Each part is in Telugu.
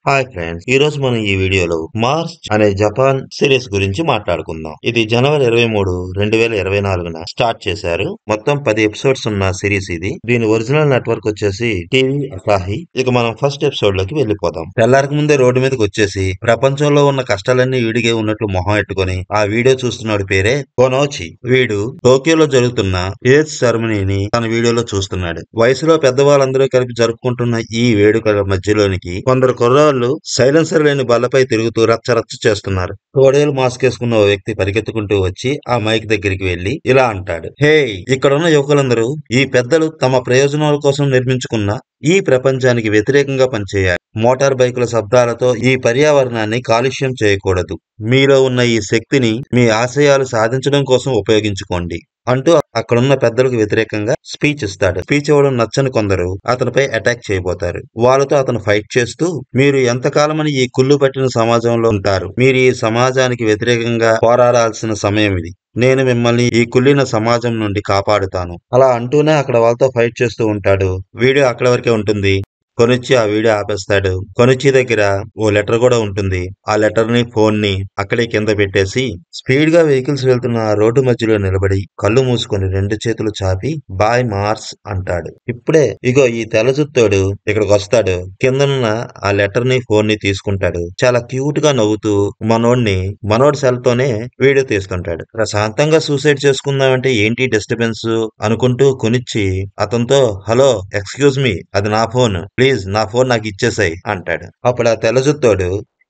హాయ్ ఫ్రెండ్స్, ఈ రోజు మనం ఈ వీడియోలో మార్స్ అనే జపాన్ సిరీస్ గురించి మాట్లాడుకుందాం. ఇది జనవరి 23, 2024న స్టార్ట్ చేశారు. మొత్తం 10 ఎపిసోడ్స్ ఉన్న సిరీస్ ఇది. దీని ఒరిజినల్ నెట్వర్క్ వచ్చేసి టీవీ అసాహి. ఇక మనం ఫస్ట్ ఎపిసోడ్ లోకి వెళ్లిపోదాం. తెల్లారికి ముందే రోడ్డు మీదకి వచ్చేసి ప్రపంచంలో ఉన్న కష్టాలన్నీ వీడిగే ఉన్నట్లు మొహం ఎట్టుకొని ఆ వీడియో చూస్తున్నాడు పేరే కొనోచి. వీడు టోక్యోలో జరుగుతున్న ఏజ్ సెరమనీని తన వీడియోలో చూస్తున్నాడు. వయసులో పెద్దవాళ్ళందరూ కలిపి జరుపుకుంటున్న ఈ వేడుకల మధ్యలోనికి కొందరు కుర్రాళ్ళు సైలెన్సర్ లేని బల్లపై తిరుగుతూ రచ్చరచ్చ చేస్తున్నారు. తోడేలు మాస్క్ వేసుకున్న ఓ వ్యక్తి పరిగెత్తుకుంటూ వచ్చి ఆ మైక్ దగ్గరికి వెళ్లి ఇలా అంటాడు, హే, ఇక్కడున్న యువకులందరూ ఈ పెద్దలు తమ ప్రయోజనాల కోసం నిర్మించుకున్న ఈ ప్రపంచానికి వ్యతిరేకంగా పనిచేయాలి. మోటార్ బైకుల శబ్దాలతో ఈ పర్యావరణాన్ని కాలుష్యం చేయకూడదు. మీలో ఉన్న ఈ శక్తిని మీ ఆశయాలు సాధించడం కోసం ఉపయోగించుకోండి అంటూ అక్కడున్న పెద్దలకు వ్యతిరేకంగా స్పీచ్ ఇస్తాడు. స్పీచ్ ఇవ్వడం నచ్చని కొందరు అతనిపై అటాక్ చేయబోతారు. వాళ్ళతో అతను ఫైట్ చేస్తూ, మీరు ఎంతకాలమని ఈ కుళ్ళు పట్టిన సమాజంలో ఉంటారు? మీరు ఈ సమాజానికి వ్యతిరేకంగా పోరాడాల్సిన సమయం ఇది. నేను మిమ్మల్ని ఈ కుళ్ళిన సమాజం నుండి కాపాడుతాను అలా అంటూనే అక్కడ వాళ్ళతో ఫైట్ చేస్తూ ఉంటాడు. వీడియో అక్కడ వరకే ఉంటుంది. కొనిచ్చి ఆ వీడియో ఆపేస్తాడు. కొనిచ్చి దగ్గర ఓ లెటర్ కూడా ఉంటుంది. ఆ లెటర్ ని, ఫోన్ ని అక్కడే కింద పెట్టేసి స్పీడ్ గా వెహికల్స్ వెళ్తున్న ఆ రోడ్డు మధ్యలో నిలబడి కళ్ళు మూసుకొని 2 చేతులు చాపి బాయ్ మార్స్ అంటాడు. ఇప్పుడే ఇగో ఈ తెల్లజుత్తోడు ఇక్కడికి వస్తాడు. కిందనున్న ఆ లెటర్ ని, ఫోన్ ని తీసుకుంటాడు. చాలా క్యూట్ గా నవ్వుతూ మనోడి సెల్ తోనే వీడియో తీసుకుంటాడు. ప్రశాంతంగా సూసైడ్ చేసుకుందామంటే ఏంటి డిస్టర్బెన్స్ అనుకుంటూ కొనిచ్చి అతనితో, హలో, ఎక్స్క్యూజ్ మీ, అది నా ఫోన్, ప్లీజ్ నా ఫోన్ నాకు ఇచ్చేసాయి అంటాడు. అప్పుడు ఆ తెల్లజుత్తోడు,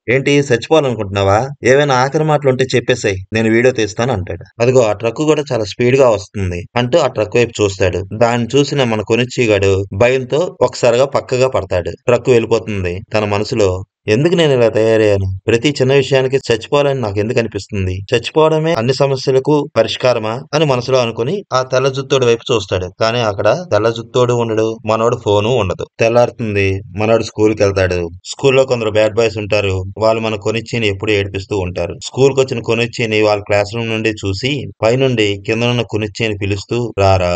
ఏంటి చచ్చిపోవాలనుకుంటున్నావా? ఏవైనా ఆఖరి మాటలు ఉంటే చెప్పేసాయి, నేను వీడియో తీస్తాను అంటాడు. అదిగో ఆ ట్రక్ కూడా చాలా స్పీడ్ గా వస్తుంది అంటూ ఆ ట్రక్ వైపు చూస్తాడు. దాన్ని చూసిన మన కొనిచ్చిగాడు భయంతో ఒకసారిగా పక్కగా పడతాడు. ట్రక్ వెళ్ళిపోతుంది. తన మనసులో, ఎందుకు నేను ఇలా తయారయ్యాను? ప్రతి చిన్న విషయానికి చచ్చిపోవాలని నాకు ఎందుకు అనిపిస్తుంది? చచ్చిపోవడమే అన్ని సమస్యలకు పరిష్కారమా అని మనసులో అనుకుని ఆ తెల్ల జుత్తోడు వైపు చూస్తాడు. కానీ అక్కడ తెల్ల జుత్తోడు ఉండడు, మనోడు ఫోను ఉండదు. తెల్లారుతుంది. మనోడు స్కూల్ కి వెళ్తాడు. స్కూల్లో కొందరు బ్యాడ్ బాయ్స్ ఉంటారు. వాళ్ళు మన కొనిచ్చిని ఎప్పుడు ఏడిపిస్తూ ఉంటారు. స్కూల్ కి వచ్చిన కొనిచ్చిని వాళ్ళ క్లాస్ రూమ్ నుండి చూసి పైనుండి కిందనున్న కొనిచ్చిని పిలుస్తూ రారా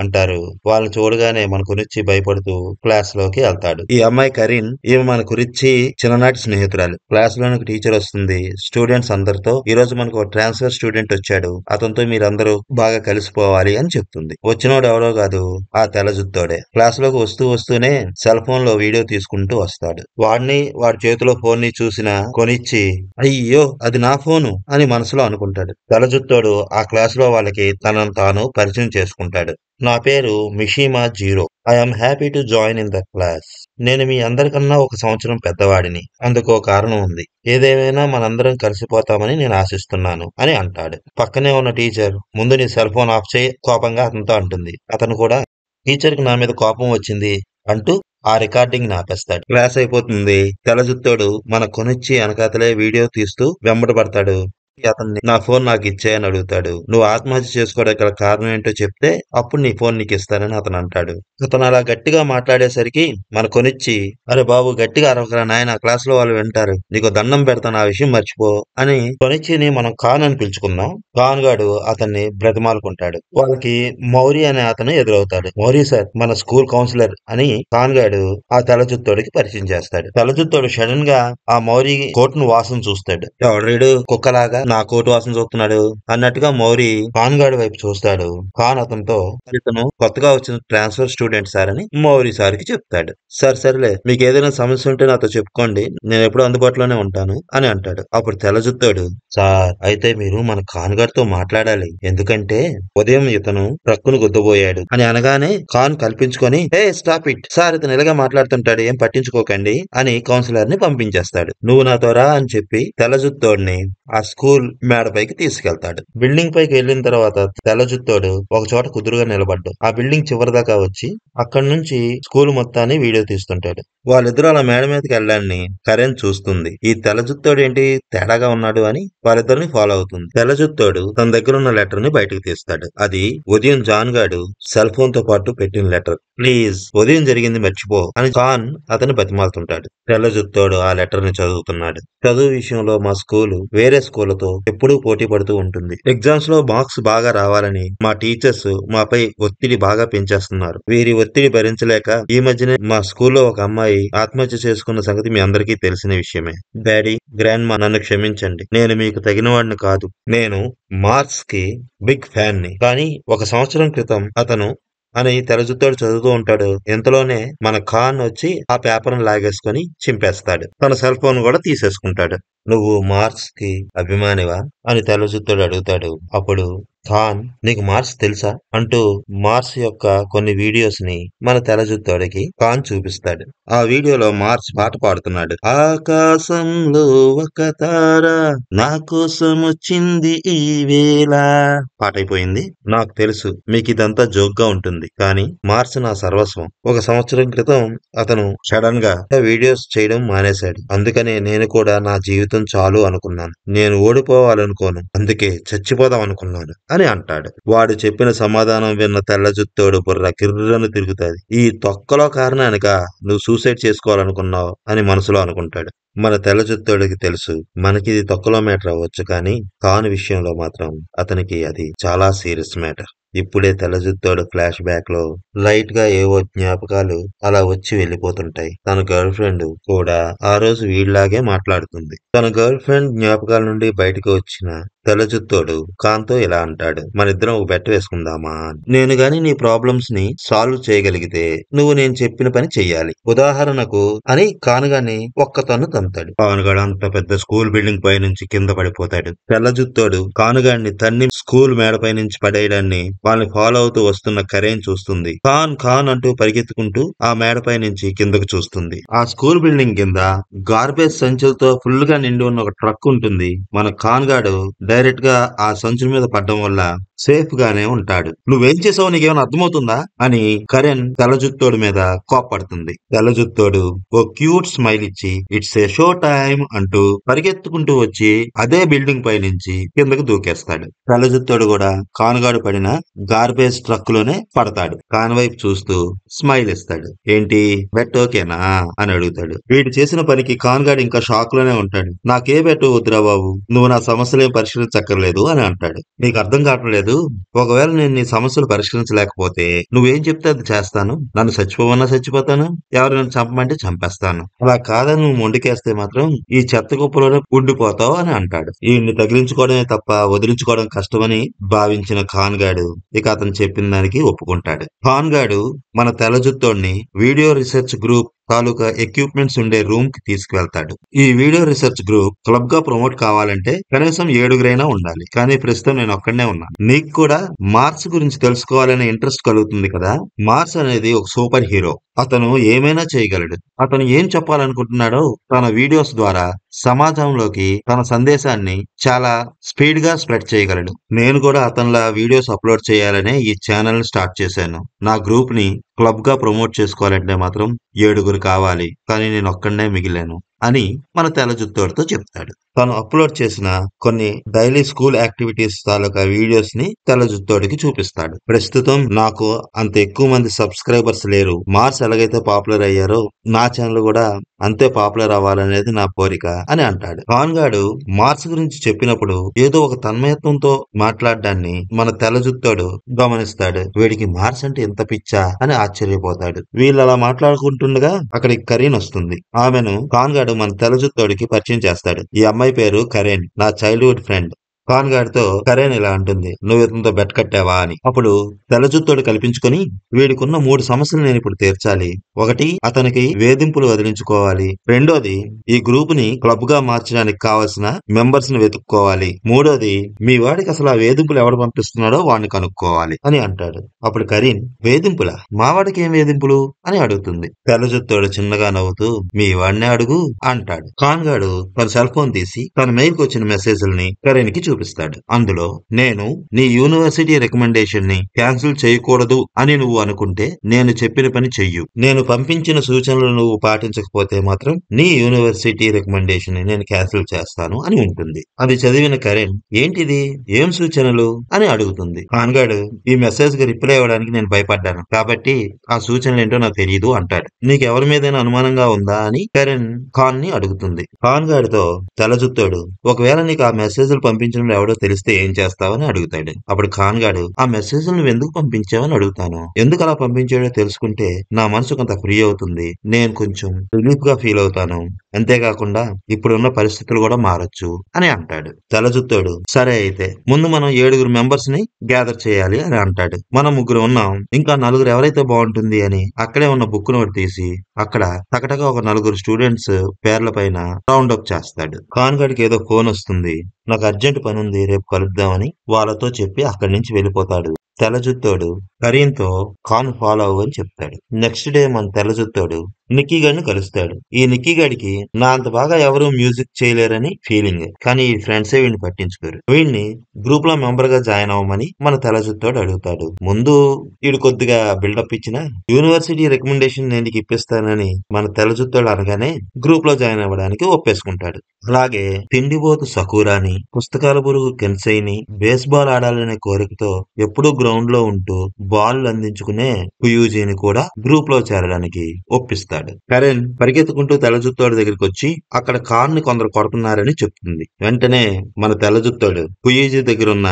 అంటారు. వాళ్ళని చూడగానే మన కొనిచ్చి భయపడుతూ క్లాస్ లోకి వెళ్తాడు. ఈ అమ్మాయి కరీన్. ఈమె మన గురించి చిన్ననాటి స్నేహితురాలు. క్లాస్ లోనికి టీచర్ వస్తుంది. స్టూడెంట్స్ అందరితో, ఈ రోజు మనకు ఒక ట్రాన్స్ఫర్ స్టూడెంట్ వచ్చాడు, అతనితో మీరందరూ బాగా కలిసిపోవాలి అని చెప్తుంది. వచ్చినోడు ఎవరో కాదు, ఆ తెల్ల జుత్తోడే. క్లాస్ లోకి వస్తూనే సెల్ ఫోన్ లో వీడియో తీసుకుంటూ వస్తాడు. వాడి చేతిలో ఫోన్ ని చూసిన కొనిచ్చి, అయ్యో అది నా ఫోను అని మనసులో అనుకుంటాడు. తెల్ల జుత్తోడు ఆ క్లాస్ లో వాళ్ళకి తనను తాను పరిచయం చేసుకుంటాడు. నా పేరు Mishima Zero. I'm happy to join in the class. నేను మీ అందరికన్నా 1 సంవత్సరం పెద్దవాడిని. అందుకో కారణం ఉంది. ఏదేమైనా మనందరం కలిసిపోతామని నేను ఆశిస్తున్నాను అని అంటాడు. పక్కనే ఉన్న టీచర్, ముందు నీ సెల్ ఫోన్ ఆఫ్ చేయి కోపంగా అతనితో అంటుంది. అతను కూడా, టీచర్ కి నా మీద కోపం వచ్చింది అంటూ ఆ రికార్డింగ్ ఆపేస్తాడు. క్లాస్ అయిపోతుంది. తెల్లజుత్తోడు మన కొనిచ్చి వెనకాతలే వీడియో తీస్తూ వెంబడబడతాడు. అతన్ని, నా ఫోన్ నాకు ఇచ్చేయని అడుగుతాడు. నువ్వు ఆత్మహత్య చేసుకోవడానికి గల కారణం ఏంటో చెప్తే అప్పుడు నీ ఫోన్ నీకు ఇస్తానని అతను అంటాడు. అతను అలా గట్టిగా మాట్లాడేసరికి మన కొనిచ్చి, అరే బాబు, గట్టిగా అరవకరా నాయన, క్లాస్ లో వాళ్ళు వింటారు, నీకు దండం పెడతాను, ఆ విషయం మర్చిపో అని కొనిచ్చిని మనం ఖాన్ అని పిలుచుకుందాం. ఖాన్ గాడు అతన్ని బ్రతిమాలుకుంటాడు. వాళ్ళకి మౌరి అనే అతను ఎదురవుతాడు. మౌరి సార్ మన స్కూల్ కౌన్సిలర్ అని ఖాన్ గాడు ఆ తెల్లజుత్తోడికి పరిచయం చేస్తాడు. తెల్లజుత్తోడు సడన్ గా ఆ మౌరి కోటును వాసన చూస్తాడు. ఎవడ్రీడు కుక్కలాగా నా కోటు వాసన చూస్తున్నాడు అన్నట్టుగా మౌరి ఖాన్ గాడి వైపు చూస్తాడు. ఖాన్ అతనితో, ఇతను కొత్తగా వచ్చిన ట్రాన్స్ఫర్ స్టూడెంట్ సార్ అని మౌరి సార్ కి చెప్తాడు. సార్ సర్లే, మీకు ఏదైనా సమస్య ఉంటే నాతో చెప్పుకోండి, నేను ఎప్పుడు అందుబాటులోనే ఉంటాను అని అంటాడు. అప్పుడు తెల్లజుత్తోడు, సార్ అయితే మీరు మన ఖాన్ గారితో మాట్లాడాలి, ఎందుకంటే ఉదయం ఇతను ట్రక్కును గుద్దబోయాడు అని అనగానే ఖాన్ కల్పించుకొని, హే స్టాప్ ఇట్ సార్, ఇతను ఇలాగా మాట్లాడుతుంటాడు, ఏం పట్టించుకోకండి అని కౌన్సిలర్ ని పంపించేస్తాడు. నువ్వు నాతో రా అని చెప్పి తెల్లజుత్తోడిని ఆ స్కూల్ మేడపైకి తీసుకెళ్తాడు. బిల్డింగ్ పైకి వెళ్లిన తర్వాత తెల్లజుత్తోడు ఒక చోట కుదురుగా నిలబడ్డు. ఆ బిల్డింగ్ చివరి దాకా వచ్చి అక్కడి నుంచి స్కూల్ మొత్తాన్ని వీడియో తీస్తుంటాడు. వాళ్ళిద్దరూ అలా మేడ మీదకి వెళ్ళాలని కరెన్ చూస్తుంది. ఈ తెల్లజుత్తోడు ఏంటి తేడాగా ఉన్నాడు అని వాళ్ళిద్దరిని ఫాలో అవుతుంది. తెల్లజుత్తోడు తన దగ్గర ఉన్న లెటర్ ని బయటకు తీస్తాడు. అది ఉదయం జాన్ గాడు సెల్ ఫోన్ తో పాటు పెట్టిన లెటర్. ప్లీజ్ ఉదయం జరిగింది మర్చిపో అని ఖాన్ అతన్ని బతిమాలుతుంటాడు. తెల్లజుత్తోడు ఆ లెటర్ ని చదువుతున్నాడు. చదువు విషయంలో మా స్కూలు వేరే స్కూళ్లతో అందరితో ఎప్పుడూ పోటీ పడుతూ ఉంటుంది. ఎగ్జామ్స్ లో మార్క్స్ బాగా రావాలని మా టీచర్స్ మాపై ఒత్తిడి బాగా పెంచేస్తున్నారు. వీరి ఒత్తిడి భరించలేక ఈ మధ్యనే మా స్కూల్లో ఒక అమ్మాయి ఆత్మహత్య చేసుకున్న సంగతి మీ అందరికీ తెలిసిన విషయమే. డాడీ, గ్రాండ్ మా, నన్ను క్షమించండి. నేను మీకు తగిన వాడిని కాదు. నేను మార్క్స్ కి బిగ్ ఫ్యాన్ ని. కానీ ఒక సంవత్సరం క్రితం అతను అని తెరచుతాడు చదువుతూ ఉంటాడు. ఇంతలోనే మన ఖాన్ వచ్చి ఆ పేపర్ లాగేసుకొని చింపేస్తాడు. తన సెల్ ఫోన్ కూడా తీసేసుకుంటాడు. నువ్వు మార్క్స్ కి అభిమానివా అని తెల్లజుత్తుడు అడుగుతాడు. అప్పుడు ఖాన్, నీకు మార్క్స్ తెలుసా అంటూ మార్క్స్ యొక్క కొన్ని వీడియోస్ ని మన తెల్లజుత్తుడికి ఖాన్ చూపిస్తాడు. ఆ వీడియోలో మార్క్స్ పాట పాడుతున్నాడు. ఆకాశంలో ఒక తార నా కోసం వచ్చింది ఈ వేళ. పాట అయిపోయింది. నాకు తెలుసు మీకు ఇదంతా జోక్ గా ఉంటుంది, కానీ మార్క్స్ నా సర్వస్వం. ఒక సంవత్సరం క్రితం అతను సడన్ గా వీడియోస్ చేయడం మానేశాడు. అందుకనే నేను కూడా నా జీవితం చాలు అనుకున్నాను. నేను ఓడిపోవాలనుకోను, అందుకే చచ్చిపోదాం అనుకున్నాను అని అంటాడు. వాడు చెప్పిన సమాధానం విన్న తెల్ల జుత్తోడు బుర్ర కిర్రను తిరుగుతాది. ఈ తొక్కలో కారణానిక నువ్వు సూసైడ్ చేసుకోవాలనుకున్నావు అని మనసులో అనుకుంటాడు. మన తెల్ల జుత్తోడికి తెలుసు మనకి ఇది తొక్కలో మ్యాటర్ అవ్వచ్చు, కానీ కాను విషయంలో మాత్రం అతనికి అది చాలా సీరియస్ మ్యాటర్. ఇప్పుడే తెల్లజుత్తోడు ఫ్లాష్ బ్యాక్ లో లైట్ గా ఏవో జ్ఞాపకాలు అలా వచ్చి వెళ్ళిపోతుంటాయి. తన గర్ల్ ఫ్రెండ్ కూడా ఆ రోజు వీళ్ళలాగే మాట్లాడుతుంది. తన గర్ల్ ఫ్రెండ్ జ్ఞాపకాల నుండి బయటకు వచ్చిన తెల్లజుత్తోడు కాంతో ఇలా అంటాడు. మనిద్దరం ఒక బెట్ వేసుకుందామా? నేను గాని నీ ప్రాబ్లమ్స్ ని సాల్వ్ చేయగలిగితే నువ్వు నేను చెప్పిన పని చెయ్యాలి. ఉదాహరణకు అని కానుగాని ఒక్క తన్ను తంతాడు. కానుగాడు అంత పెద్ద స్కూల్ బిల్డింగ్ పై నుంచి కింద పడిపోతాడు. తెల్లజుత్తోడు కానుగాడిని తన్ని స్కూల్ మేడపై నుంచి పడేయడాన్ని వాళ్ళని ఫాలో అవుతూ వస్తున్న కరేన్ చూస్తుంది. ఖాన్ ఖాన్ అంటూ పరిగెత్తుకుంటూ ఆ మేడపై నుంచి కిందకు చూస్తుంది. ఆ స్కూల్ బిల్డింగ్ కింద గార్బేజ్ సంచులతో ఫుల్ గా నిండి ఉన్న ఒక ట్రక్ ఉంటుంది. మన ఖాన్ గాడు డైరెక్ట్ గా ఆ సంచుల మీద పడ్డం వల్ల సేఫ్ గానే ఉంటాడు. నువ్వేం చేసావు నీకేమైనా అర్థమవుతుందా అని కరెన్ తెల్లజుత్తోడు మీద కోప్పడుతుంది. తెల్లజుత్తోడు ఓ క్యూట్ స్మైల్ ఇచ్చి ఇట్స్ ఏ షో టైమ్ అంటూ పరిగెత్తుకుంటూ వచ్చి అదే బిల్డింగ్ పై నుంచి కిందకు దూకేస్తాడు. తెల్లజుత్తోడు కూడా కానుగాడు పడిన గార్బేజ్ ట్రక్ లోనే పడతాడు. కాన్ వైపు చూస్తూ స్మైల్ ఇస్తాడు. ఏంటి బెట్ ఓకేనా అని అడుగుతాడు. వీడు చేసిన పనికి కాన్గాడు ఇంకా షాక్ లోనే ఉంటాడు. నాకే బెట్ వద్దురా బాబు, నువ్వు నా సమస్యలేం పరిష్కరించక్కర్లేదు అని అంటాడు. నీకు అర్థం కావట్లేదు, ఒకవేళ నేను నీ సమస్యలు పరిష్కరించలేకపోతే నువ్వేం చెప్తే అది చేస్తాను. నన్ను చచ్చిపోవన్నా చచ్చిపోతాను, ఎవరు నన్ను చంపమంటే చంపేస్తాను. అలా కాదని నువ్వు మొండికేస్తే మాత్రం ఈ చెత్త కుప్పలోనే ఉండిపోతావు అని అంటాడు. ఈయన్ని తగిలించుకోవడమే తప్ప వదిలించుకోవడం కష్టమని భావించిన ఖాన్ గాడు ఇక అతను చెప్పిన దానికి ఒప్పుకుంటాడు. ఖాన్ గాడు మన తెల్లజుత్తోడిని వీడియో రీసెర్చ్ గ్రూప్ తాలూకా ఎక్విప్మెంట్స్ ఉండే రూమ్ కి తీసుకువెళ్తాడు. ఈ వీడియో రీసెర్చ్ గ్రూప్ క్లబ్ గా ప్రమోట్ కావాలంటే కనీసం 7 ఉండాలి. కానీ ప్రస్తుతం నేను ఒక్కడనే ఉన్నాను. నీకు కూడా మార్స్ గురించి తెలుసుకోవాలనే ఇంట్రెస్ట్ కలుగుతుంది కదా. మార్స్ అనేది ఒక సూపర్ హీరో. అతను ఏమైనా చేయగలడు. అతను ఏం చెప్పాలనుకుంటున్నాడో తన వీడియోస్ ద్వారా సమాజంలోకి తన సందేశాన్ని చాలా స్పీడ్ గా స్ప్రెడ్ చేయగలడు. నేను కూడా అతనిలా వీడియోస్ అప్లోడ్ చేయాలనే ఈ ఛానల్ ని స్టార్ట్ చేశాను. నా గ్రూప్ ని క్లబ్ గా ప్రమోట్ చేసుకోవాలంటే మాత్రం 7 కావాలి, కానీ నేను ఒక్కడనే మిగిలాను అని మన తెల్లజుత్తోడితో చెప్తాడు. తను అప్లోడ్ చేసిన కొన్ని డైలీ స్కూల్ యాక్టివిటీస్ తాలూకా వీడియోస్ ని తెల్లజుత్తోడికి చూపిస్తాడు. ప్రస్తుతం నాకు అంత ఎక్కువ మంది సబ్స్క్రైబర్స్ లేరు. మార్స్ ఎలాగైతే పాపులర్ అయ్యారో నా ఛానల్ కూడా అంతే పాపులర్ అవ్వాలనేది నా కోరిక అని అంటాడు. ఖాన్ గాడు మార్స్ గురించి చెప్పినప్పుడు ఏదో ఒక తన్మయత్వంతో మాట్లాడడాన్ని మన తెల్లజుత్తోడు గమనిస్తాడు. వీడికి మార్స్ అంటే ఎంత పిచ్చా అని ఆశ్చర్యపోతాడు. వీళ్ళు అలా మాట్లాడుకుంటుండగా అక్కడికి కరీన్ వస్తుంది. ఆమెను ఖాన్ గాడు మన తెల్లజుత్తోడికి పరిచయం చేస్తాడు. ఈ అమ్మాయి పేరు కరేన్, నా చైల్డ్హుడ్ ఫ్రెండ్. ఖాన్ గాడితో కరేన్ ఇలా అంటుంది, నువ్వు ఇతనితో బెట్ కట్టావా అని. అప్పుడు తెల్లజుత్తోడు కల్పించుకొని వీడికున్న 3 సమస్యలు నేను ఇప్పుడు తీర్చాలి. ఒకటి, అతనికి వేధింపులు వదిలించుకోవాలి. రెండోది, ఈ గ్రూప్ ని క్లబ్ గా మార్చడానికి కావాల్సిన మెంబర్స్ ని వెతుక్కోవాలి. మూడోది, మీ వాడికి అసలు ఆ వేధింపులు ఎవడు పంపిస్తున్నాడో వాడిని కనుక్కోవాలి అని అంటాడు. అప్పుడు కరీన్, వేధింపులా? మా వాడికి ఏం వేధింపులు అని అడుగుతుంది. తెల్లజుత్తోడు చిన్నగా నవ్వుతూ, మీ వాడినే అడుగు అంటాడు. ఖాన్ గాడు తన సెల్ ఫోన్ తీసి తన మెయిల్ కి వచ్చిన మెసేజ్లని కరీన్ కి చూపిస్తాడు. చూపిస్తాడు. అందులో నేను నీ యూనివర్సిటీ రికమెండేషన్ ని క్యాన్సిల్ చేయకూడదు అని నువ్వు అనుకుంటే నేను చెప్పిన పని చెయ్యు. నేను పంపించిన సూచనలు నువ్వు పాటించకపోతే మాత్రం నీ యూనివర్సిటీ రికమెండేషన్ ని నేను క్యాన్సిల్ చేస్తాను అని ఉంటుంది. అది చదివిన కరెన్ ఏంటిది, ఏం సూచనలు అని అడుగుతుంది. ఖాన్గాడు ఈ మెసేజ్ కి రిప్లై ఇవ్వడానికి నేను భయపడ్డాను కాబట్టి ఆ సూచనలు ఏంటో నాకు తెలియదు అంటాడు. నీకెవరి మీదైనా అనుమానంగా ఉందా అని కరెన్ ఖాన్ ని అడుగుతుంది. ఖాన్ గాడితో తెల్లజుత్తోడు ఒకవేళ నీకు ఆ మెసేజ్లు పంపించడం ఎవడో తెలిస్తే ఏం చేస్తావని అడుగుతాడు. అప్పుడు ఖాన్ గాడు ఆ మెసేజ్ నువ్వు ఎందుకు పంపించావని అడుగుతాను. ఎందుకు అలా పంపించాడో తెలుసుకుంటే నా మనసు కొంత ఫ్రీ అవుతుంది, నేను కొంచెం రిలీఫ్ గా ఫీల్ అవుతాను, అంతేకాకుండా ఇప్పుడున్న పరిస్థితులు కూడా మారొచ్చు అని అంటాడు. తెల్లజుత్తోడు సరే అయితే ముందు మనం 7 మెంబర్స్ ని గ్యాదర్ చేయాలి అని అంటాడు. మనం 3 ఉన్నాం, ఇంకా 4 ఎవరైతే బాగుంటుంది అని అక్కడే ఉన్న బుక్ నోట్ తీసి అక్కడ టకటగా ఒక 4 స్టూడెంట్స్ పేర్ల పైన రౌండ్ అప్ చేస్తాడు. ఖాన్ గడికి ఏదో ఫోన్ వస్తుంది, నాకు అర్జెంట్ పని ఉంది రేపు కలుద్దామని వాళ్ళతో చెప్పి అక్కడి నుంచి వెళ్ళిపోతాడు. తెల్లజుత్తోడు కరీంతో ఖాన్ ఫాలో అవ్వు అని చెప్తాడు. నెక్స్ట్ డే మన తెల్లజుత్తోడు నిక్కీ గడిని కలుస్తాడు. ఈ నిక్కీ గడికి నా అంత బాగా ఎవరు మ్యూజిక్ చేయలేరని ఫీలింగ్, కానీ ఈ ఫ్రెండ్సే వీడిని పట్టించుకోరు. వీడిని గ్రూప్ లో మెంబర్ గా జాయిన్ అవ్వమని మన తెల్లజుత్తోడు అడుగుతాడు. ముందు వీడు కొద్దిగా బిల్డప్ ఇచ్చిన యూనివర్సిటీ రికమెండేషన్ నేను నీకు ఇప్పిస్తానని మన తెల్లజుత్తోడు అనగానే గ్రూప్ లో జాయిన్ అవ్వడానికి ఒప్పేసుకుంటాడు. అలాగే తిండిబోతు సకూరాని, పుస్తకాల పురుగు కెన్సైని బేస్బాల్ ఆడాలనే కోరికతో ఎప్పుడూ గ్రౌండ్ లో ఉంటూ బాల్ అందించుకునే కుయూజీని కూడా గ్రూప్ లో చేరడానికి ఒప్పిస్తాడు. కరెన్ పరిగెత్తుకుంటూ తెల్లజుత్తోడు దగ్గరికి వచ్చి అక్కడ ఖాన్ ని కొందరు కొడుతున్నారని చెప్తుంది. వెంటనే మన తెల్లజుత్తోడు కుయూజీ దగ్గరున్న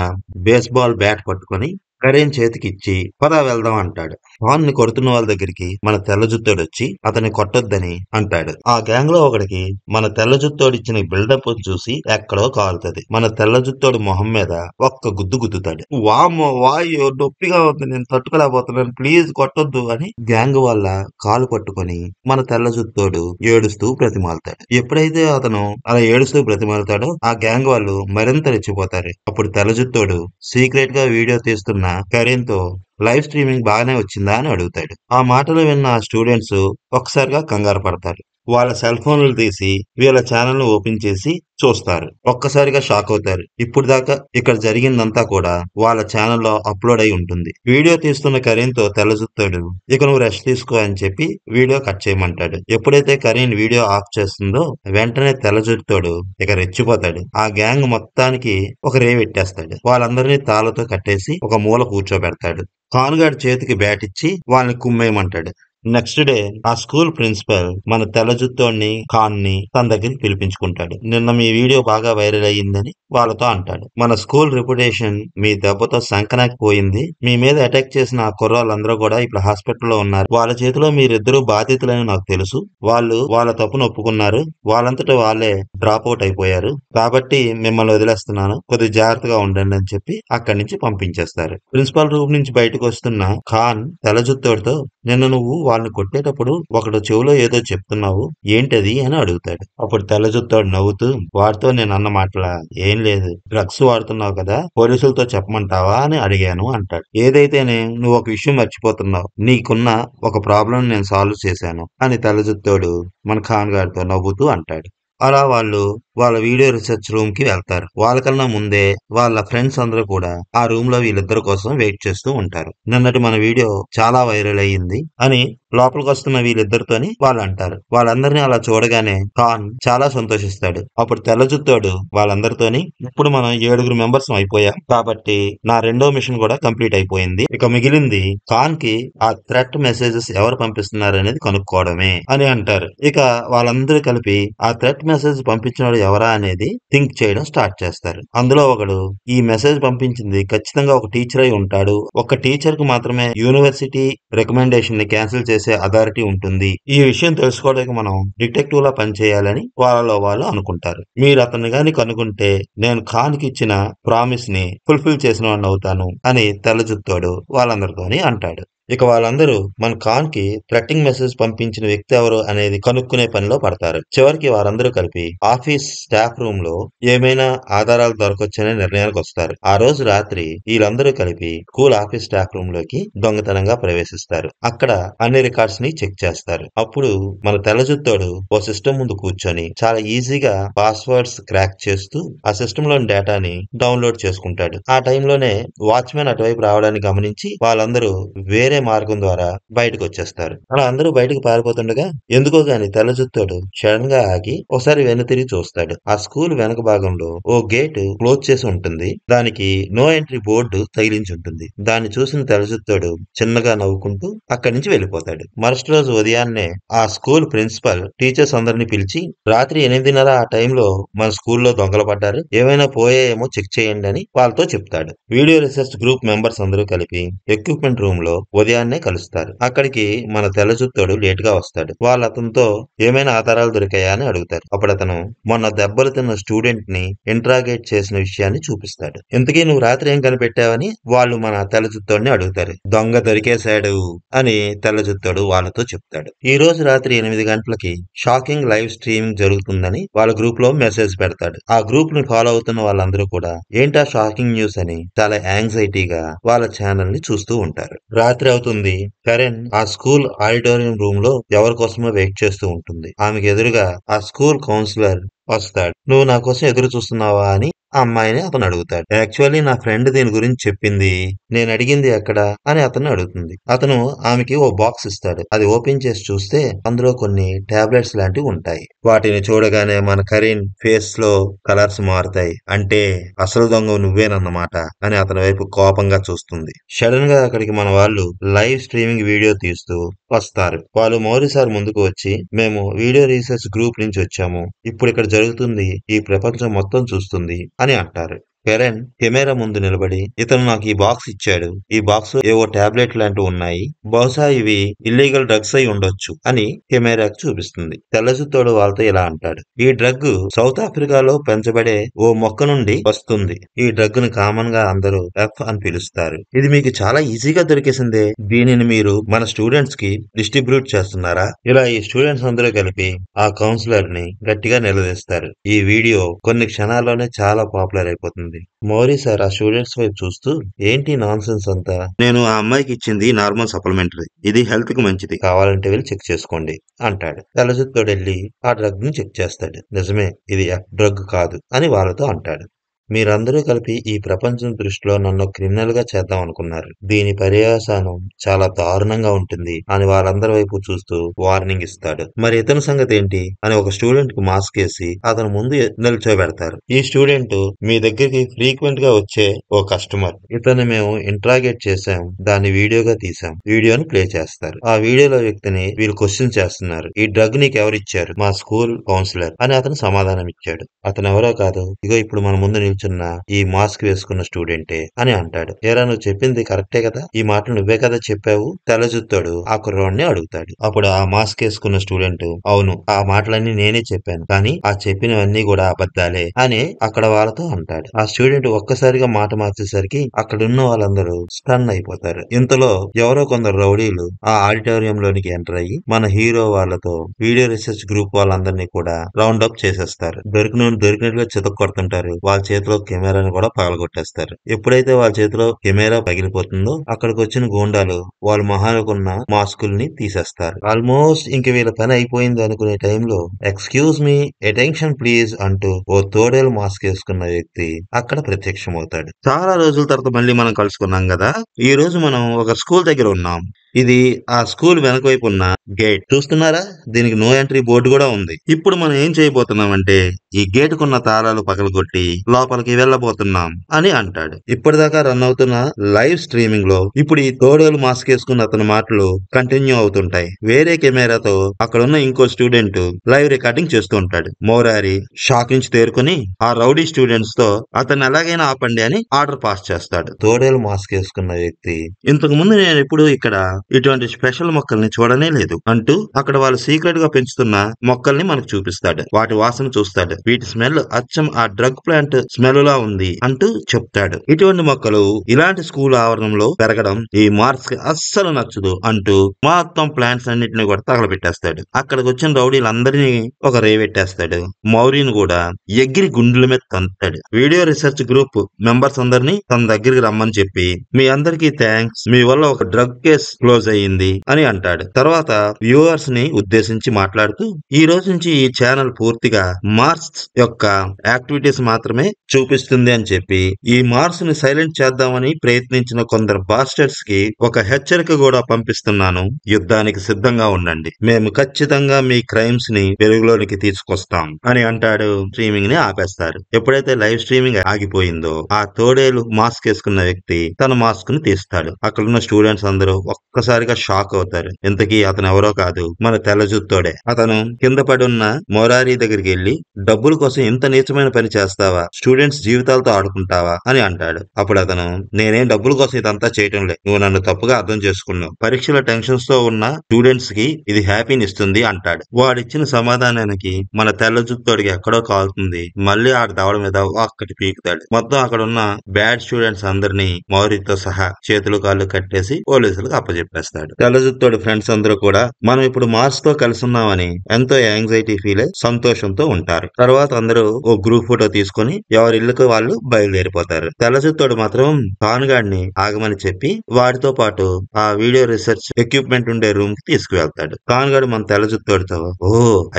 బేస్బాల్ బ్యాట్ పట్టుకొని కరెన్ చేతికిచ్చి పద వెళ్దాం అంటాడు. ఖాన్ ని కొడుతున్న వాళ్ళ దగ్గరికి మన తెల్లజుత్తోడు వచ్చి అతన్ని కొట్టొద్దని అంటాడు. ఆ గ్యాంగ్ లో ఒకడికి మన తెల్లజుత్తోడు ఇచ్చిన బిల్డప్ చూసి ఎక్కడో కాలుతుంది. మన తెల్లజుత్తోడు మొహం మీద ఒక్క గుద్దు గుద్దుతాడు. వామ్మో వాయో నొప్పిగా ఉంది, నేను తట్టుకోలేకపోతున్నాను, ప్లీజ్ కొట్టొద్దు అని గ్యాంగ్ వాళ్ళ కాలు పట్టుకొని మన తెల్లజుత్తోడు ఏడుస్తూ బ్రతిమాలుతాడు. ఎప్పుడైతే అతను అలా ఏడుస్తూ బ్రతిమాలుతాడో ఆ గ్యాంగ్ వాళ్ళు మరింత రెచ్చిపోతారు. అప్పుడు తెల్లజుత్తోడు సీక్రెట్ గా వీడియో తీస్తున్న కరీంతో లైవ్ స్ట్రీమింగ్ బాగానే వచ్చిందా అని అడుగుతాడు. ఆ మాటలు విన్న స్టూడెంట్స్ ఒక్కసారిగా కంగారు పడతారు. వాళ్ళ సెల్ ఫోన్లు తీసి వీళ్ళ ఛానల్ ను ఓపెన్ చేసి చూస్తారు. ఒక్కసారిగా షాక్ అవుతారు. ఇప్పుడు దాకా ఇక్కడ జరిగిందంతా కూడా వాళ్ళ ఛానల్లో అప్లోడ్ అయి ఉంటుంది. వీడియో తీస్తున్న కరీంతో తెల్లజుత్తాడు ఇక నువ్వు రెస్ట్ తీసుకో అని చెప్పి వీడియో కట్ చేయమంటాడు. ఎప్పుడైతే కరీం వీడియో ఆఫ్ చేస్తుందో వెంటనే తెల్లజుత్తాడు ఇక రెచ్చిపోతాడు. ఆ గ్యాంగ్ మొత్తానికి ఒక రేవెట్టేస్తాడు. వాళ్ళందరినీ తాళ్లతో కట్టేసి ఒక మూల కూర్చోబెడతాడు. ఖాన్ గాడి చేతికి బ్యాట్ ఇచ్చి వాళ్ళని కుమ్మేయమంటాడు. నెక్స్ట్ డే ఆ స్కూల్ ప్రిన్సిపల్ మన తెల్లజుత్తోడిని ఖాన్ ని తన దగ్గరికి పిలిపించుకుంటాడు. నిన్న మీ వీడియో బాగా వైరల్ అయ్యిందని వాళ్ళతో అంటాడు. మన స్కూల్ రెప్యుటేషన్ మీ దెబ్బతో సంకనాకి పోయింది. మీ మీద అటాక్ చేసిన ఆ కుర్రాళ్ళందరూ కూడా ఇప్పుడు హాస్పిటల్లో ఉన్నారు. వాళ్ళ చేతిలో మీరిద్దరూ బాధితులని నాకు తెలుసు. వాళ్ళు వాళ్ళ తప్పును ఒప్పుకున్నారు. వాళ్ళంతటా వాళ్ళే డ్రాప్ అవుట్ అయిపోయారు. కాబట్టి మిమ్మల్ని వదిలేస్తున్నాను, కొద్దిగా జాగ్రత్తగా ఉండండి అని చెప్పి అక్కడి నుంచి పంపించేస్తారు. ప్రిన్సిపల్ రూమ్ నుంచి బయటకు వస్తున్న ఖాన్ తెల్లజుత్తోడితో నిన్న నువ్వు వాళ్ళని కొట్టేటప్పుడు ఒకడు చెవులో ఏదో చెప్తున్నావు, ఏంటది అని అడుగుతాడు. అప్పుడు తెల్లజుత్తోడు నవ్వుతూ వాడితో నేను అన్న మాటలా, ఏం లేదు, డ్రగ్స్ వాడుతున్నావు కదా, పోలీసులతో చెప్పమంటావా అని అడిగాను అంటాడు. ఏదైతేనే నువ్వు ఒక విషయం మర్చిపోతున్నావు, నీకున్న ఒక ప్రాబ్లం నేను సాల్వ్ చేశాను అని తెల్లజుత్తోడు మన ఖాన్ గారితో నవ్వుతూ అంటాడు. అలా వాళ్ళు వాళ్ళ వీడియో రీసెర్చ్ రూమ్ కి వెళ్తారు. వాళ్ళకన్నా ముందే వాళ్ళ ఫ్రెండ్స్ అందరూ కూడా ఆ రూమ్ లో వీళ్ళిద్దరి కోసం వెయిట్ చేస్తూ ఉంటారు. నిన్నటి మన వీడియో చాలా వైరల్ అయ్యింది అని లోపలికి వస్తున్న వీళ్ళిద్దరితోని వాళ్ళు అంటారు. వాళ్ళందరినీ అలా చూడగానే ఖాన్ చాలా సంతోషిస్తాడు. అప్పుడు తెల్లజుత్తోడు వాళ్ళందరితోని ఇప్పుడు మనం 7 మెంబర్స్ అయిపోయాం కాబట్టి నా రెండో మిషన్ కూడా కంప్లీట్ అయిపోయింది. ఇక మిగిలింది ఖాన్ కి ఆ థ్రెట్ మెసేజెస్ ఎవరు పంపిస్తున్నారు అనేది కనుక్కోవడమే అని అంటారు. ఇక వాళ్ళందరూ కలిపి ఆ థ్రెట్ మెసేజ్ పంపించిన ఎవరా అనేది థింక్ చేయడం స్టార్ట్ చేస్తారు. అందులో ఒకడు ఈ మెసేజ్ పంపించింది ఖచ్చితంగా ఒక టీచర్ అయి ఉంటాడు. ఒక టీచర్ కు మాత్రమే యూనివర్సిటీ రికమెండేషన్ ని క్యాన్సిల్ చేసే అథారిటీ ఉంటుంది. ఈ విషయం తెలుసుకోవడానికి మనం డిటెక్టివ్ లా పనిచేయాలని వాళ్ళలో వాళ్ళు అనుకుంటారు. మీరు అతన్ని గాని కనుకుంటే నేను ఖాన్ కి ఇచ్చిన ప్రామిస్ ని ఫుల్ఫిల్ చేసిన వాడిని అవుతాను అని తెల్లజుత్తోడు వాళ్ళందరితోని అంటాడు. ఇక వాళ్ళందరూ మన ఖాన్ కి థ్రెట్టింగ్ మెసేజ్ పంపించిన వ్యక్తి ఎవరు అనేది కనుక్కునే పనిలో పడతారు. చివరికి వారందరూ కలిపి ఆఫీస్ స్టాఫ్ రూమ్ లో ఏమైనా ఆధారాలు దొరకొచ్చనే నిర్ణయానికి వస్తారు. ఆ రోజు రాత్రి వీళ్ళందరూ కలిపి స్కూల్ ఆఫీస్ స్టాఫ్ రూమ్ లోకి దొంగతనంగా ప్రవేశిస్తారు. అక్కడ అన్ని రికార్డ్స్ ని చెక్ చేస్తారు. అప్పుడు మన తెల్లజుత్తోడు ఓ సిస్టమ్ ముందు కూర్చొని చాలా ఈజీగా పాస్వర్డ్స్ క్రాక్ చేస్తూ ఆ సిస్టమ్ లోని డేటాని డౌన్లోడ్ చేసుకుంటాడు. ఆ టైంలోనే వాచ్మెన్ అటువైపు రావడాన్ని గమనించి వాళ్ళందరూ వేరే మార్గం ద్వారా బయటకు వచ్చేస్తారు. అలా అందరూ బయటకు పారిపోతుండగా ఎందుకో గాని తెల్లజుత్తోడు సడన్ గా ఆగి ఒకసారి వెనుతిరిగి చూస్తాడు. ఆ స్కూల్ వెనక భాగంలో ఓ గేట్ క్లోజ్ చేసి ఉంటుంది. దానికి నో ఎంట్రీ బోర్డు తగిలించి ఉంటుంది. దాన్ని చూసిన తెల్లజుత్తోడు చిన్నగా నవ్వుకుంటూ అక్కడి నుంచి వెళ్ళిపోతాడు. మరుసటి రోజు ఉదయాన్నే ఆ స్కూల్ ప్రిన్సిపల్ టీచర్స్ అందరిని పిలిచి రాత్రి 8:30 ఆ టైంలో మన స్కూల్లో దొంగలు పడ్డారు, ఏమైనా పోయాయేమో చెక్ చేయండి అని వాళ్ళతో చెప్తాడు. వీడియో రీసెర్చ్ గ్రూప్ మెంబర్స్ అందరూ కలిపి ఎక్విప్మెంట్ రూమ్ లో ఉదయాన్నే కలుస్తారు. అక్కడికి మన తెల్లజుత్తోడు లేట్ గా వస్తాడు. వాళ్ళు అతనితో ఏమైనా ఆధారాలు దొరికాయా అని అడుగుతారు. అప్పుడు అతను మొన్న దెబ్బలు తిన్న స్టూడెంట్ ని ఇంట్రాగేట్ చేసిన విషయాన్ని చూపిస్తాడు. ఇంతకీ నువ్వు రాత్రి ఏం కనిపెట్టావని వాళ్ళు మన తెల్లజుత్తోడిని అడుగుతారు. దొంగ దొరికేశాడు అని తెల్లజుత్తోడు వాళ్ళతో చెప్తాడు. ఈ రోజు రాత్రి 8 గంటలకి షాకింగ్ లైవ్ స్ట్రీమింగ్ జరుగుతుందని వాళ్ళ గ్రూప్ లో మెసేజ్ పెడతాడు. ఆ గ్రూప్ ని ఫాలో అవుతున్న వాళ్ళందరూ కూడా ఏంటా షాకింగ్ న్యూస్ అని చాలా యాంగ్జైటీగా వాళ్ళ ఛానల్ ని చూస్తూ ఉంటారు. రాత్రి అవుతుంది. కరెన్ ఆ స్కూల్ ఆడిటోరియం రూమ్ లో ఎవరి కోసమో వెయిట్ చేస్తూ ఉంటుంది. ఆమెకు ఎదురుగా ఆ స్కూల్ కౌన్సిలర్ వస్తాడు. నువ్వు నా కోసం ఎదురు చూస్తున్నావా అని ఆ అమ్మాయిని అతను అడుగుతాడు. యాక్చువల్లీ నా ఫ్రెండ్ దీని గురించి చెప్పింది, నేను అడిగింది ఎక్కడ అని అతను అడుగుతుంది. అతను ఆమెకి ఓ బాక్స్ ఇస్తాడు. అది ఓపెన్ చేసి చూస్తే అందులో కొన్ని టాబ్లెట్స్ లాంటివి ఉంటాయి. వాటిని చూడగానే మన కరీన్ ఫేస్ లో కలర్స్ మారుతాయి. అంటే అసలు దొంగ నువ్వేనన్నమాట అని అతని వైపు కోపంగా చూస్తుంది. సడన్ గా అక్కడికి మన వాళ్ళు లైవ్ స్ట్రీమింగ్ వీడియో తీస్తూ వస్తారు. వాళ్ళు మౌరి సార్ ముందుకు వచ్చి మేము వీడియో రీసెర్చ్ గ్రూప్ నుంచి వచ్చాము, ఇప్పుడు ఇక్కడ జరుగుతుంది ఈ ప్రపంచం మొత్తం చూస్తుంది అని అంటారు. కెరెన్ కెమెరా ముందు నిలబడి ఇతను నాకు ఈ బాక్స్ ఇచ్చాడు, ఈ బాక్స్ ఏవో టాబ్లెట్ లాంటివి ఉన్నాయి, బహుశా ఇవి ఇల్లీగల్ డ్రగ్స్ అయి ఉండొచ్చు అని కెమెరాకు చూపిస్తుంది. తెల్లజుత్తోడు వాళ్ళతో ఇలా అంటాడు. ఈ డ్రగ్ సౌత్ ఆఫ్రికాలో పెంచబడే ఓ మొక్క నుండి వస్తుంది. ఈ డ్రగ్ ని కామన్ గా అందరూ ఎఫ్ అని పిలుస్తారు. ఇది మీకు చాలా ఈజీగా దొరికేసిందే, దీనిని మీరు మన స్టూడెంట్స్ కి డిస్ట్రిబ్యూట్ చేస్తున్నారా? ఇలా ఈ స్టూడెంట్స్ అందరూ కలిపి ఆ కౌన్సిలర్ ని గట్టిగా నిలదీస్తారు. ఈ వీడియో కొన్ని క్షణాల్లోనే చాలా పాపులర్ అయిపోతుంది. మౌరీ సార్ ఆ స్టూడెంట్స్ వైపు చూస్తూ ఏంటి నాన్ సెన్స్ అంతా, నేను ఆ అమ్మాయికి ఇచ్చింది నార్మల్ సప్లిమెంటరీ, ఇది హెల్త్ కి మంచిది, కావాలంటే వెళ్ళి చెక్ చేసుకోండి అంటాడు. తెల్లజుత్తోడు వెళ్ళి ఆ డ్రగ్ ని చెక్ చేస్తాడు. నిజమే, ఇది డ్రగ్ కాదు అని వాళ్ళతో అంటాడు. మీరందరూ కలిపి ఈ ప్రపంచం దృష్టిలో నన్ను క్రిమినల్ గా చేద్దాం అనుకున్నారు, దీని పర్యవసానం చాలా దారుణంగా ఉంటుంది అని వాళ్ళందరి వైపు చూస్తూ వార్నింగ్ ఇస్తాడు. మరి ఇతని సంగతి ఏంటి అని ఒక స్టూడెంట్ కు మాస్క్ వేసి అతను ముందు నిల్చోబెడతారు. ఈ స్టూడెంట్ మీ దగ్గరికి ఫ్రీక్వెంట్ గా వచ్చే ఓ కస్టమర్, ఇతన్ని మేము ఇంట్రాగేట్ చేశాం, దాన్ని వీడియోగా తీసాం, వీడియోని ప్లే చేస్తారు. ఆ వీడియోలో వ్యక్తిని వీళ్ళు క్వశ్చన్ చేస్తున్నారు. ఈ డ్రగ్ నీకు ఎవరిచ్చారు? మా స్కూల్ కౌన్సిలర్ అని అతను సమాధానం ఇచ్చాడు. అతను ఎవరో కాదు, ఇగో ఇప్పుడు మన ముందు నిల్చున్న ఈ మాస్క్ వేసుకున్న స్టూడెంటే అని అంటాడు. ఏరా నువ్వు చెప్పింది కరెక్టే కదా, ఈ మాటలు నువ్వే కదా చెప్పావు? తెల్లజుత్తోడు ఆ కుర్రాడిని అడుగుతాడు. అప్పుడు ఆ మాస్క్ వేసుకున్న స్టూడెంట్ అవును, ఆ మాటలన్నీ నేనే చెప్పాను, కానీ ఆ చెప్పినవన్నీ కూడా అబద్ధాలే అని అక్కడ వాళ్ళతో అంటాడు. ఆ స్టూడెంట్ ఒక్కసారిగా మాట మార్చేసరికి అక్కడున్న వాళ్ళందరూ స్టన్ అయిపోతారు. ఇంతలో ఎవరో కొందరు రౌడీలు ఆ ఆడిటోరియం లోనికి ఎంటర్ అయ్యి మన హీరో వాళ్ళతో వీడియో రీసెర్చ్ గ్రూప్ వాళ్ళందరినీ కూడా రౌండ్ అప్ చేసేస్తారు. దొరికినట్టుగా చితక్ కొడుతుంటారు. వాళ్ళ చేతిలో కెమెరాని కూడా పగలగొట్టేస్తారు. ఎప్పుడైతే వాళ్ళ చేతిలో కెమెరా పగిలిపోతుందో అక్కడికి వచ్చిన గూండాలు వాళ్ళ మొహాలకున్న మాస్కుల్ని తీసేస్తారు. ఆల్మోస్ట్ ఇంక వీళ్ళ పని అయిపోయింది అనుకునే టైంలో ఎక్స్క్యూజ్ మీ, అటెన్షన్ ప్లీజ్ అంటూ ఓ తోడేలు మాస్క్ వేసుకున్న వ్యక్తి అక్కడ ప్రత్యక్షమవుతాడు. చాలా రోజుల తర్వాత మళ్ళీ మనం కలుసుకున్నాం కదా. ఈ రోజు మనం ఒక స్కూల్ దగ్గర ఉన్నాం. ఇది ఆ స్కూల్ వెనక వైపు ఉన్న గేట్ చూస్తున్నారా, దీనికి నో ఎంట్రీ బోర్డు కూడా ఉంది. ఇప్పుడు మనం ఏం చేయబోతున్నాం అంటే ఈ గేట్ కున్న తాళాలు పగలగొట్టి లోపలికి వెళ్ళబోతున్నాం అని అంటాడు. ఇప్పటిదాకా రన్ అవుతున్న లైవ్ స్ట్రీమింగ్ లో ఇప్పుడు ఈ తోడేలు మాస్క్ వేసుకున్న అతని మాటలు కంటిన్యూ అవుతుంటాయి. వేరే కెమెరాతో అక్కడ ఉన్న ఇంకో స్టూడెంట్ లైవ్ రికార్డింగ్ చేస్తూ ఉంటాడు. మోరారి షాక్ నుంచి తేరుకుని ఆ రౌడీ స్టూడెంట్స్ తో అతన్ని ఎలాగైనా ఆపండి అని ఆర్డర్ పాస్ చేస్తాడు. తోడేలు మాస్క్ వేసుకున్న వ్యక్తి ఇంతకు ముందు నేను ఎప్పుడు ఇక్కడ ఇటువంటి స్పెషల్ మొక్కల్ని చూడనే లేదు అంటూ అక్కడ వాళ్ళు సీక్రెట్ గా పెంచుతున్న మొక్కల్ని మనకు చూపిస్తాడు. వాటి వాసన చూస్తాడు. వీటి స్మెల్ అచ్చం ఆ డ్రగ్ ప్లాంట్ స్మెల్ లా ఉంది అంటూ చెప్తాడు. ఇటువంటి మొక్కలు ఇలాంటి స్కూల్ ఆవరణంలో పెరగడం ఈ మార్క్స్ కి అస్సలు నచ్చదు అంటూ మొత్తం ప్లాంట్స్ అన్నిటిని కూడా తగలబెట్టేస్తాడు. అక్కడికి వచ్చిన రౌడీలందరినీ ఒక రేవెట్టేస్తాడు. మౌరిని కూడా ఎగిరి గుండెల మీద తంతాడు. వీడియో రీసెర్చ్ గ్రూప్ మెంబర్స్ అందరినీ తన దగ్గరికి రమ్మని చెప్పి మీ అందరికీ థ్యాంక్స్, మీ వల్ల ఒక డ్రగ్ కేస్ క్లోజ్ అయ్యింది అని అంటాడు. తర్వాత వ్యూవర్స్ ని ఉద్దేశించి మాట్లాడుతూ ఈ రోజు నుంచి ఈ ఛానల్ పూర్తిగా మార్స్ యొక్క యాక్టివిటీస్ మాత్రమే చూపిస్తుంది అని చెప్పి ఈ మార్స్ ని సైలెంట్ చేద్దామని ప్రయత్నించిన కొందరు బాస్టర్స్ కి ఒక హెచ్చరిక కూడా పంపిస్తున్నాను. యుద్ధానికి సిద్ధంగా ఉండండి. మేము ఖచ్చితంగా మీ క్రైమ్స్ ని వెలుగులోనికి తీసుకొస్తాం అని అంటాడు. స్ట్రీమింగ్ ని ఆపేస్తారు. ఎప్పుడైతే లైవ్ స్ట్రీమింగ్ ఆగిపోయిందో ఆ తోడేలు మాస్క్ వేసుకున్న వ్యక్తి తన మాస్క్ ని తీస్తాడు. అక్కడున్న స్టూడెంట్స్ అందరూ ఒక్కసారిగా షాక్ అవుతారు. ఇంతకీ అతను ఎవరో కాదు, మన తెల్లజుత్తోడే. అతను కింద పడున్న మొరారి దగ్గరికి వెళ్లి డబ్బుల కోసం ఇంత నీచమైన పని చేస్తావా, స్టూడెంట్స్ జీవితాలతో ఆడుకుంటావా అని అంటాడు. అప్పుడు అతను నేనేం డబ్బుల కోసం ఇదంతా చేయటం లేదు, నువ్వు నన్ను తప్పుగా అర్థం చేసుకున్నావు, పరీక్షల టెన్షన్స్ తో ఉన్న స్టూడెంట్స్ కి ఇది హ్యాపీని ఇస్తుంది అంటాడు. వాడిచ్చిన సమాధానానికి మన తెల్లజుత్తోడికి ఎక్కడో కాలుతుంది. మళ్ళీ ఆ దవడ మీద ఒక్కటి పీకుతాడు. మొత్తం అక్కడ ఉన్న బ్యాడ్ స్టూడెంట్స్ అందరినీ మౌరితో సహా చేతులు కాళ్ళు కట్టేసి పోలీసులకు అప్పచెప్పేస్తాడు. తెల్లజుత్తోడి ఫ్రెండ్స్ అందరూ కూడా మనం ఇప్పుడు మార్స్ తో కలిసి ఉన్నామని ఎంతో యాంగ్జైటీ ఫీల్ అయి సంతోషంతో ఉంటారు. తర్వాత అందరూ ఓ గ్రూప్ ఫోటో తీసుకుని ఎవరి ఇళ్లకు వాళ్ళు బయలుదేరిపోతారు. తెల్లజుత్తోడు మాత్రం కానుగాడిని ఆగమని చెప్పి వాడితో పాటు ఆ వీడియో రీసెర్చ్ ఎక్విప్మెంట్ ఉండే రూమ్ కి తీసుకువెళ్తాడు. కానుగాడు మన తెల్లజుత్తోడితో ఓ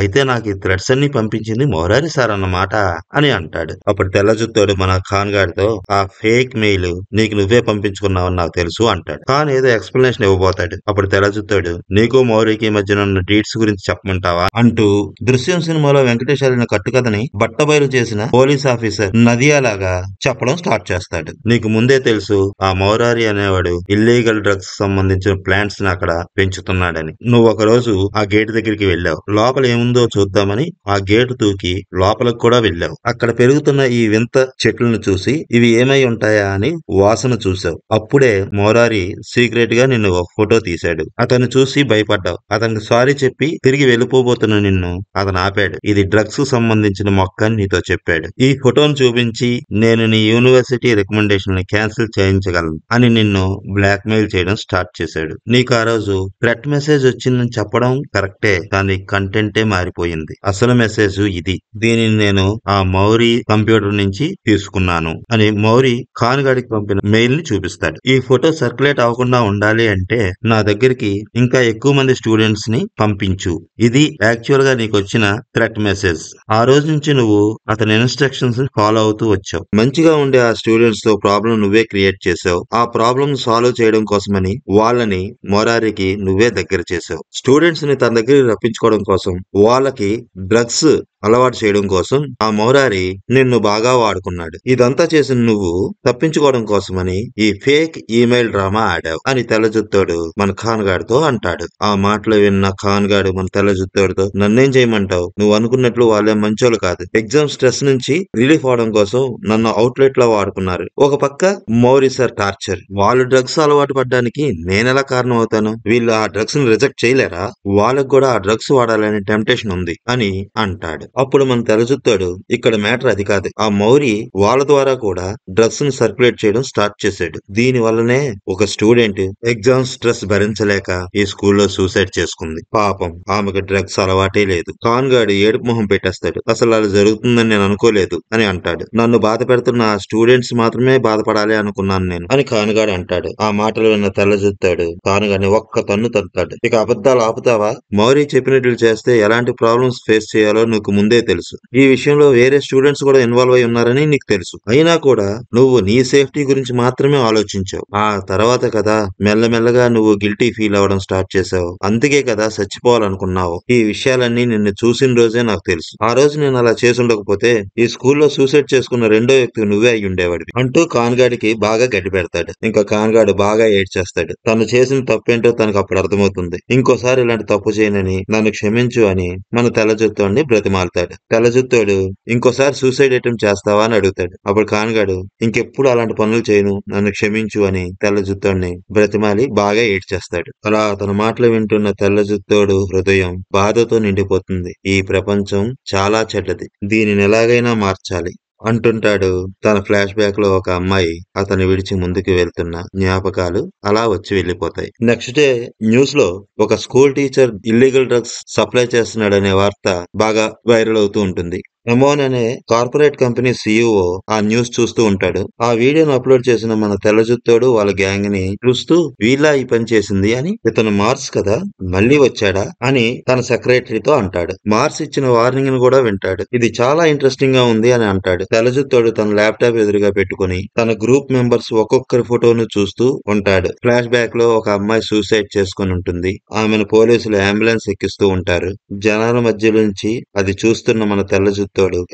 అయితే నాకు ఈ థ్రెడ్స్ అన్ని పంపించింది మౌరారి సార్ అన్నమాట అని అంటాడు. అప్పుడు తెల్లజుత్తోడు మన ఖాన్గాడితో ఆ ఫేక్ మెయిల్ నీకు నువ్వే పంపించుకున్నావని నాకు తెలుసు అంటాడు. ఖాన్ ఏదో ఎక్స్ప్లెనేషన్ ఇవ్వబోతాడు. అప్పుడు తెల్లజుత్తోడు నీకు మౌరికి మధ్య ఉన్న డీట్స్ గురించి చెప్పమంటావా అంటూ దృశ్యం సినిమాలో వెంకటేష్ అలిన కట్టుకథని బట్టబయలు చేసిన పోలీస్ ఆఫీసర్ నదియా లాగా చెప్పడం స్టార్ట్ చేస్తాడు. నీకు ముందే తెలుసు ఆ మౌరారి అనేవాడు ఇల్లీగల్ డ్రగ్స్ సంబంధించిన ప్లాంట్స్ ని అక్కడ పెంచుతున్నాడని. నువ్వు ఒక రోజు ఆ గేట్ దగ్గరికి వెళ్ళావు. లోపల ఏముందో చూద్దామని ఆ గేటు తూకి లోపలకు కూడా వెళ్ళావు. అక్కడ పెరుగుతున్న ఈ వింత చెట్లను చూసి ఇవి ఏమై ఉంటాయా అని వాసన చూసావు. అప్పుడే మౌరారి సీక్రెట్ గా నిన్ను ఒక ఫోటో తీశాడు. అతను చూసి భయపడ్డావు. అతనికి సారీ చెప్పి తిరిగి వెళ్ళిపోబోతున్న నిన్ను అతను ఆపాడు. ఇది డ్రగ్స్ కు సంబంధించిన మొక్క అని నీతో చెప్పాడు. ఈ ఫోటోను చూపించి నేను నీ యూనివర్సిటీ రికమెండేషన్ ని క్యాన్సిల్ చేయించగలను అని నిన్ను బ్లాక్ మెయిల్ చేయడం స్టార్ట్ చేశాడు. నీకు ఆ రోజు థ్రెట్ మెసేజ్ వచ్చిందని చెప్పడం కరెక్టే, కానీ కంటెంటే మారిపోయింది. అసలు మెసేజ్ ఇది. దీనిని నేను ఆ మౌరి కంప్యూటర్ నుంచి తీసుకున్నాను అని మౌరి ఖాన్ గాడికి పంపిన మెయిల్ ని చూపిస్తాడు. ఈ ఫోటో సర్క్యులేట్ అవ్వకుండా ఉండాలి అంటే నా దగ్గరికి ఇంకా ఎక్కువ మంది స్టూడెంట్స్ ని పంపించు. ఇది యాక్చువల్ గా నీకు వచ్చిన థ్రెట్ మెసేజ్. ఆ రోజు నుంచి నువ్వు అతని ఇన్స్ట్రక్షన్స్ ని ఫాలో అవుతూ వచ్చావు. మంచిగా ఉండే ఆ స్టూడెంట్స్ తో ప్రాబ్లం నువ్వే క్రియేట్ చేసావు. ఆ ప్రాబ్లం సాల్వ్ చేయడం కోసమని వాళ్ళని మొరారికి నువ్వే దగ్గర చేసావు. స్టూడెంట్స్ ని తన దగ్గరికి రప్పించుకోవడం కోసం వాళ్ళకి డ్రగ్స్ అలవాటు చేయడం కోసం ఆ మౌరారి నిన్ను బాగా వాడుకున్నాడు. ఇదంతా చేసిన నువ్వు తప్పించుకోవడం కోసమని ఈ ఫేక్ ఈమెయిల్ డ్రామా ఆడావు అని తెల్లజుత్తోడు మన ఖాన్ గాడితో అంటాడు. ఆ మాటలు విన్న ఖాన్ గాడు మన తెల్లజుత్తోడితో నన్నేం చేయమంటావు, నువ్వు అనుకున్నట్లు వాళ్ళే మంచోళ్ళు కాదు. ఎగ్జామ్ స్ట్రెస్ నుంచి రిలీఫ్ అవడం కోసం నన్ను అవుట్లెట్ లో వాడుకున్నారు. ఒక పక్క మౌరి సార్ టార్చర్, వాళ్ళు డ్రగ్స్ అలవాటు పడ్డానికి నేనెలా కారణం అవుతాను? వీళ్ళు ఆ డ్రగ్స్ ని రిజెక్ట్ చేయలేరా? వాళ్ళకు కూడా ఆ డ్రగ్స్ వాడాలనే టెంప్టేషన్ ఉంది అని అంటాడు. అప్పుడు మన తెల్లజుత్తోడు ఇక్కడ మ్యాటర్ అది కాదు, ఆ మౌరి వాళ్ళ ద్వారా కూడా డ్రగ్స్ ని సర్క్యులేట్ చేయడం స్టార్ట్ చేశాడు. దీని వల్లనే ఒక స్టూడెంట్ ఎగ్జామ్ స్ట్రెస్ భరించలేక ఈ స్కూల్లో సూసైడ్ చేసుకుంది. పాపం ఆమెకు డ్రగ్స్ అలవాటే లేదు. ఖాన్ గాడు ఏడుపు మొహం పెట్టేస్తాడు. అసలు అలా జరుగుతుందని నేను అనుకోలేదు అని అంటాడు. నన్ను బాధ పెడుతున్న ఆ స్టూడెంట్స్ మాత్రమే బాధపడాలి అనుకున్నాను నేను అని ఖాన్ గాడు అంటాడు. ఆ మాటలు విన్న తెల్లజుత్తాడు ఖాన్ గారిని ఒక్క తన్ను తన్నుతాడు. ఇక అబద్ధాలు ఆపుతావా? మౌరి చెప్పినట్లు చేస్తే ఎలాంటి ప్రాబ్లమ్స్ ఫేస్ చేయాలో నీకు ముందే తెలుసు. ఈ విషయంలో వేరే స్టూడెంట్స్ కూడా ఇన్వాల్వ్ అయి ఉన్నారని నీకు తెలుసు. అయినా కూడా నువ్వు నీ సేఫ్టీ గురించి మాత్రమే ఆలోచించావు. ఆ తర్వాత కదా మెల్లమెల్లగా నువ్వు గిల్టీ ఫీల్ అవ్వడం స్టార్ట్ చేసావు. అందుకే కదా చచ్చిపోవాలనుకున్నావు. ఈ విషయాలన్నీ నిన్ను చూసిన రోజే నాకు తెలుసు. ఆ రోజు నేను అలా చేసి ఉండకపోతే ఈ స్కూల్లో సూసైడ్ చేసుకున్న రెండో వ్యక్తి నువ్వే అయి ఉండేవాడివి అంటూ కాన్గాడికి బాగా గడ్డి పెడతాడు. ఇంకా కాన్గాడు బాగా ఏడ్చేస్తాడు. తను చేసిన తప్పేంటో తనకు అప్పుడు అర్థమవుతుంది. ఇంకోసారి ఇలాంటి తప్పు చేయనని నన్ను క్షమించు అని మన తెల్లజుత్తోడిని బ్రతిమాలు మారుతాడు. తెల్లజుత్తోడు ఇంకోసారి సూసైడ్ అటెంప్ట్ చేస్తావా అని అడుగుతాడు. అప్పుడు కాన్గాడు ఇంకెప్పుడు అలాంటి పనులు చేయను, నన్ను క్షమించు అని తెల్లజుత్తోడిని బ్రతిమాలి బాగా ఏడ్చేస్తాడు. అలా అతని మాటలు వింటున్న తెల్లజుత్తోడు హృదయం బాధతో నిండిపోతుంది. ఈ ప్రపంచం చాలా చెడ్డది, దీనిని ఎలాగైనా మార్చాలి అంటుంటాడు. తన ఫ్లాష్ బ్యాక్ లో ఒక అమ్మాయి అతన్ని విడిచి ముందుకు వెళ్తున్న జ్ఞాపకాలు అలా వచ్చి వెళ్లిపోతాయి. నెక్స్ట్ డే న్యూస్ లో ఒక school teacher illegal drugs supply చేస్తున్నాడనే వార్త బాగా వైరల్ అవుతూ ఉంటుంది. ఎమోన్ అనే కార్పొరేట్ కంపెనీ సీఈఓ ఆ న్యూస్ చూస్తూ ఉంటాడు. ఆ వీడియోను అప్లోడ్ చేసిన మన తెల్లజుత్తోడు వాళ్ళ గ్యాంగ్ ని చూస్తూ వీళ్ళ ఈ పని చేసింది అని, ఇతను మార్స్ కదా మళ్ళీ వచ్చాడా అని తన సెక్రటరీతో అంటాడు. మార్స్ ఇచ్చిన వార్నింగ్ ని కూడా వింటాడు. ఇది చాలా ఇంట్రెస్టింగ్ గా ఉంది అని అంటాడు. తెల్లజుత్తోడు తన ల్యాప్టాప్ ఎదురుగా పెట్టుకుని తన గ్రూప్ మెంబర్స్ ఒక్కొక్కరి ఫోటోను చూస్తూ ఉంటాడు. ఫ్లాష్ బ్యాక్ లో ఒక అమ్మాయి సూసైడ్ చేసుకుని ఉంటుంది. ఆమెను పోలీసులు అంబులెన్స్ ఎక్కిస్తూ ఉంటారు. జనాల మధ్య నుంచి అది చూస్తున్న మన తెల్లజుత్తోడు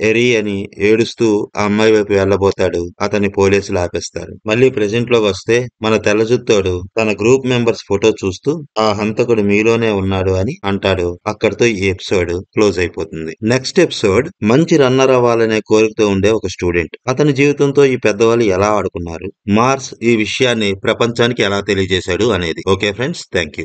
ఎరీ అని ఏడుస్తూ ఆ అమ్మాయి వైపు వెళ్లబోతాడు. అతన్ని పోలీసులు ఆపేస్తారు. మళ్ళీ ప్రెజెంట్ లోకి వస్తే మన తెల్లజుత్తోడు తన గ్రూప్ మెంబర్స్ ఫోటో చూస్తూ ఆ హంతకుడు మీలోనే ఉన్నాడు అని అంటాడు. అక్కడితో ఈ ఎపిసోడ్ క్లోజ్ అయిపోతుంది. నెక్స్ట్ ఎపిసోడ్ మంచి రన్నర్ అవ్వాలనే కోరికతో ఉండే ఒక స్టూడెంట్, అతని జీవితంతో ఈ పెద్దవాళ్ళు ఎలా ఆడుకున్నారు, మార్స్ ఈ విషయాన్ని ప్రపంచానికి ఎలా తెలియజేశాడు అనేది. Okay friends, thank you.